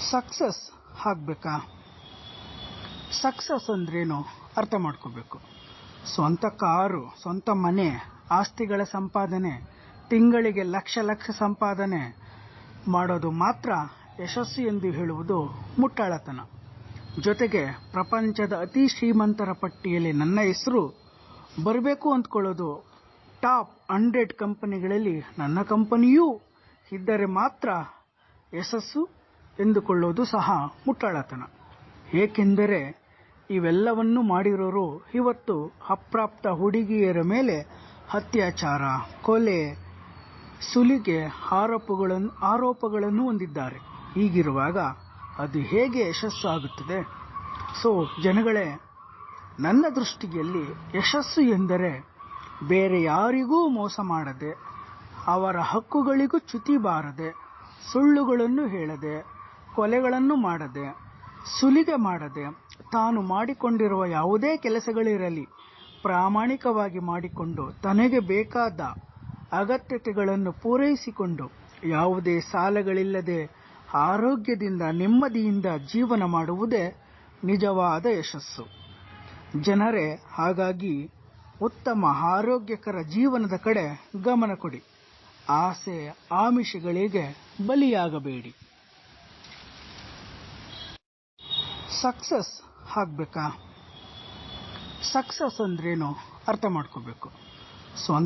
Success ಆಗಬೇಕಾ? Success ಅಂದ್ರೇನು ಅರ್ಥ ಮಾಡ್ಕೋಬೇಕು. ಸ್ವಂತ ಕಾರು, ಸ್ವಂತ ಮನೆ, ಆಸ್ತಿಗಳ ಸಂಪಾದನೆ, ತಿಂಗಳಿಗೆ ಲಕ್ಷ ಸಂಪಾದನೆ ಮಾಡೋದು ಮಾತ್ರ ಯಶಸ್ಸು ಎಂದು ಹೇಳುವುದು ಮುಟ್ಟಾಳತನ. ಜೊತೆಗೆ ಪ್ರಪಂಚದ ಅತಿ ಶ್ರೀಮಂತರ ಪಟ್ಟಿಯಲ್ಲಿ ನನ್ನ ಹೆಸರು ಬರಬೇಕು ಅಂದ್ಕೊಳ್ಳೋದು, ಟಾಪ್ 100 ಕಂಪನಿಗಳಲ್ಲಿ ನನ್ನ ಕಂಪನಿಯೂ ಇದ್ದರೆ ಮಾತ್ರ ಯಶಸ್ಸು ಎಂದುಕೊಳ್ಳೋದು ಸಹ ಮುಟ್ಟಾಳತನ. ಏಕೆಂದರೆ ಇವೆಲ್ಲವನ್ನೂ ಮಾಡಿರೋರು ಇವತ್ತು ಅಪ್ರಾಪ್ತ ಹುಡುಗಿಯರ ಮೇಲೆ ಅತ್ಯಾಚಾರ, ಕೊಲೆ, ಸುಲಿಗೆ ಆರೋಪಗಳನ್ನು ಹೊಂದಿದ್ದಾರೆ. ಹೀಗಿರುವಾಗ ಅದು ಹೇಗೆ ಯಶಸ್ಸು ಆಗುತ್ತದೆ? ಜನಗಳೇ, ನನ್ನ ದೃಷ್ಟಿಯಲ್ಲಿ ಯಶಸ್ಸು ಎಂದರೆ ಬೇರೆ ಯಾರಿಗೂ ಮೋಸ ಮಾಡದೆ, ಅವರ ಹಕ್ಕುಗಳಿಗೂ ಚ್ಯುತಿ ಬಾರದೆ, ಸುಳ್ಳುಗಳನ್ನು ಹೇಳದೆ, ಕೊಲೆಗಳನ್ನು ಮಾಡದೆ, ಸುಲಿಗೆ ಮಾಡದೆ, ತಾನು ಮಾಡಿಕೊಂಡಿರುವ ಯಾವುದೇ ಕೆಲಸಗಳಿರಲಿ ಪ್ರಾಮಾಣಿಕವಾಗಿ ಮಾಡಿಕೊಂಡು ತನಗೆ ಬೇಕಾದ ಅಗತ್ಯತೆಗಳನ್ನು ಪೂರೈಸಿಕೊಂಡು ಯಾವುದೇ ಸಾಲಗಳಿಲ್ಲದೆ ಆರೋಗ್ಯದಿಂದ ನೆಮ್ಮದಿಯಿಂದ ಜೀವನ ಮಾಡುವುದೇ ನಿಜವಾದ ಯಶಸ್ಸು. ಜನರೇ, ಹಾಗಾಗಿ ಉತ್ತಮ ಆರೋಗ್ಯಕರ ಜೀವನದ ಕಡೆ ಗಮನ ಕೊಡಿ. ಆಸೆ ಆಮಿಷಗಳಿಗೆ ಬಲಿಯಾಗಬೇಡಿ. ಸಕ್ಸಸ್ ಆಗಬೇಕಾ? ಸಕ್ಸಸ್ ಅಂದ್ರೇನು ಅರ್ಥ ಮಾಡ್ಕೋಬೇಕು. ಸ್ವಂತ